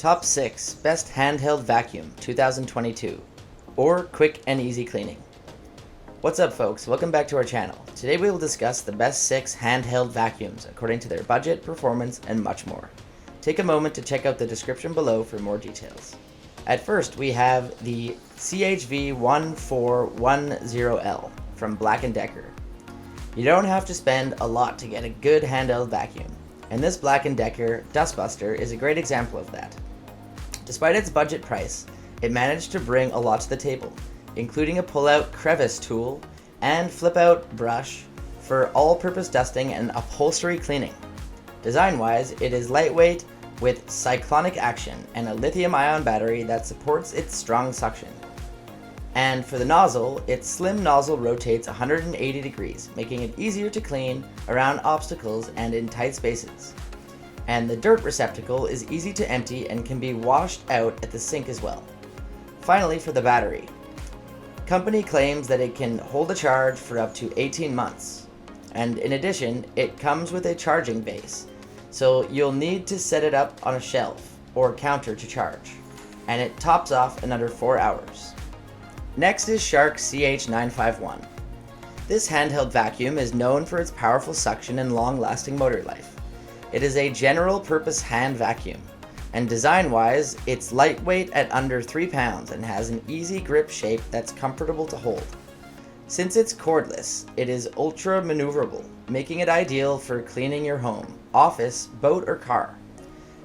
Top 6 Best Handheld Vacuum 2022, or Quick and Easy Cleaning. What's up folks, welcome back to our channel. Today we will discuss the best 6 handheld vacuums according to their budget, performance, and much more. Take a moment to check out the description below for more details. At first we have the CH951 from Black+Decker. You don't have to spend a lot to get a good handheld vacuum, and this Black+Decker Dustbuster is a great example of that. Despite its budget price, it managed to bring a lot to the table, including a pull-out crevice tool and flip-out brush for all-purpose dusting and upholstery cleaning. Design-wise, it is lightweight with cyclonic action and a lithium-ion battery that supports its strong suction. And for the nozzle, its slim nozzle rotates 180 degrees, making it easier to clean around obstacles and in tight spaces. And the dirt receptacle is easy to empty and can be washed out at the sink as well. Finally, for the battery. Company claims that it can hold a charge for up to 18 months. And in addition, it comes with a charging base, so you'll need to set it up on a shelf or counter to charge. And it tops off in under 4 hours. Next is Shark CH951. This handheld vacuum is known for its powerful suction and long-lasting motor life. It is a general-purpose hand vacuum, and design-wise, it's lightweight at under 3 pounds and has an easy grip shape that's comfortable to hold. Since it's cordless, it is ultra-maneuverable, making it ideal for cleaning your home, office, boat, or car.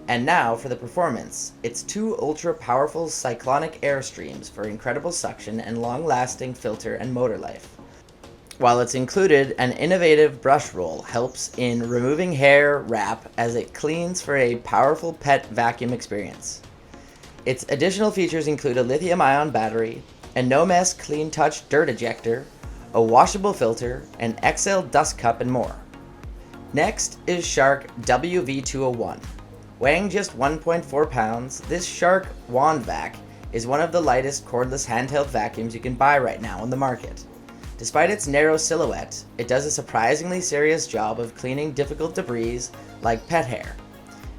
And now for the performance, it's 2 ultra-powerful cyclonic air streams for incredible suction and long-lasting filter and motor life. While it's included, an innovative brush roll helps in removing hair wrap as it cleans for a powerful pet vacuum experience. Its additional features include a lithium-ion battery, a no-mess clean touch dirt ejector, a washable filter, an XL dust cup, and more. Next is Shark WV201. Weighing just 1.4 pounds, this Shark Wand Vac is one of the lightest cordless handheld vacuums you can buy right now on the market. Despite its narrow silhouette, it does a surprisingly serious job of cleaning difficult debris like pet hair.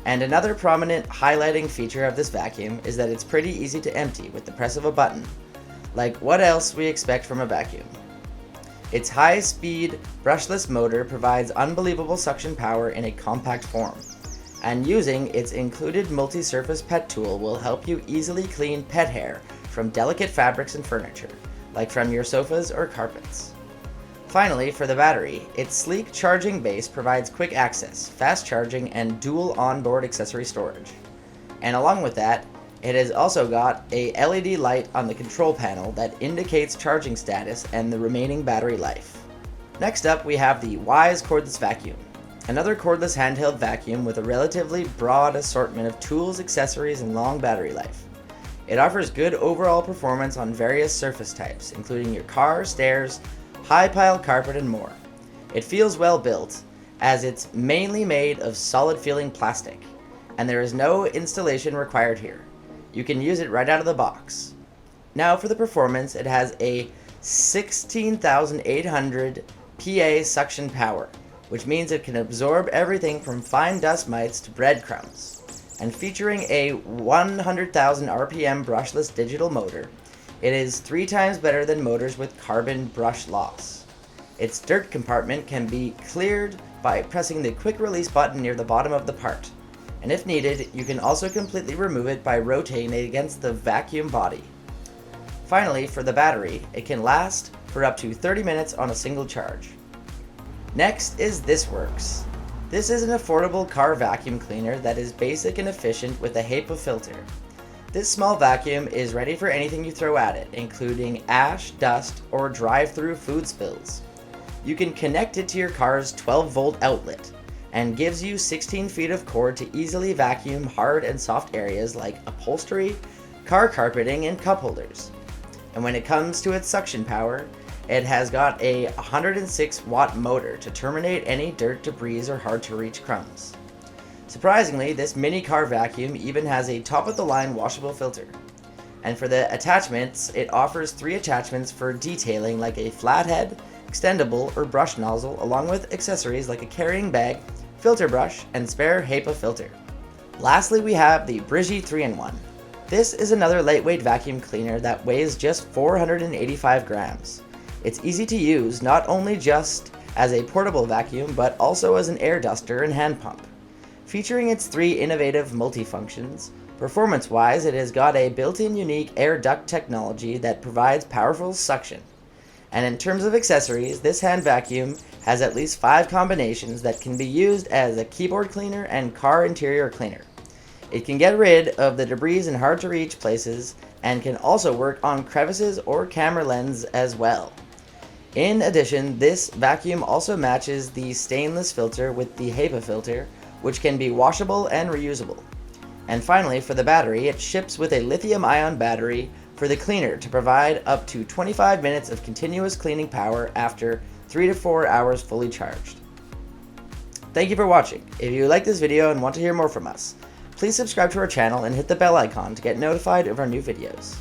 And another prominent highlighting feature of this vacuum is that it's pretty easy to empty with the press of a button. Like what else we expect from a vacuum. Its high-speed, brushless motor provides unbelievable suction power in a compact form. And using its included multi-surface pet tool will help you easily clean pet hair from delicate fabrics and furniture, like from your sofas or carpets. Finally, for the battery, its sleek charging base provides quick access, fast charging, and dual onboard accessory storage. And along with that, it has also got a LED light on the control panel that indicates charging status and the remaining battery life. Next up, we have the Wyze cordless vacuum. Another cordless handheld vacuum with a relatively broad assortment of tools, accessories, and long battery life. It offers good overall performance on various surface types, including your car, stairs, high-piled carpet, and more. It feels well built, as it's mainly made of solid-feeling plastic, and there is no installation required here. You can use it right out of the box. Now for the performance, it has a 16,800 PA suction power, which means it can absorb everything from fine dust mites to breadcrumbs. And featuring a 100,000 RPM brushless digital motor, it is 3 times better than motors with carbon brush loss. Its dirt compartment can be cleared by pressing the quick release button near the bottom of the part. And if needed, you can also completely remove it by rotating it against the vacuum body. Finally, for the battery, it can last for up to 30 minutes on a single charge. Next is THISWORX. This is an affordable car vacuum cleaner that is basic and efficient with a HEPA filter. This small vacuum is ready for anything you throw at it, including ash, dust, or drive-through food spills. You can connect it to your car's 12-volt outlet, and gives you 16 feet of cord to easily vacuum hard and soft areas like upholstery, car carpeting, and cup holders. And when it comes to its suction power, it has got a 106 watt motor to terminate any dirt, debris, or hard to reach crumbs. Surprisingly, this mini car vacuum even has a top-of-the-line washable filter. And for the attachments, it offers 3 attachments for detailing like a flathead, extendable, or brush nozzle, along with accessories like a carrying bag, filter brush, and spare HEPA filter. Lastly, we have the Brigii 3-in-1. This is another lightweight vacuum cleaner that weighs just 485 grams. It's easy to use, not only just as a portable vacuum, but also as an air duster and hand pump. Featuring its 3 innovative multifunctions, performance-wise it has got a built-in unique air duct technology that provides powerful suction. And in terms of accessories, this hand vacuum has at least 5 combinations that can be used as a keyboard cleaner and car interior cleaner. It can get rid of the debris in hard to reach places and can also work on crevices or camera lens as well. In addition, this vacuum also matches the stainless filter with the HEPA filter, which can be washable and reusable. And finally, for the battery, it ships with a lithium-ion battery for the cleaner to provide up to 25 minutes of continuous cleaning power after 3 to 4 hours fully charged. Thank you for watching. If you like this video and want to hear more from us, please subscribe to our channel and hit the bell icon to get notified of our new videos.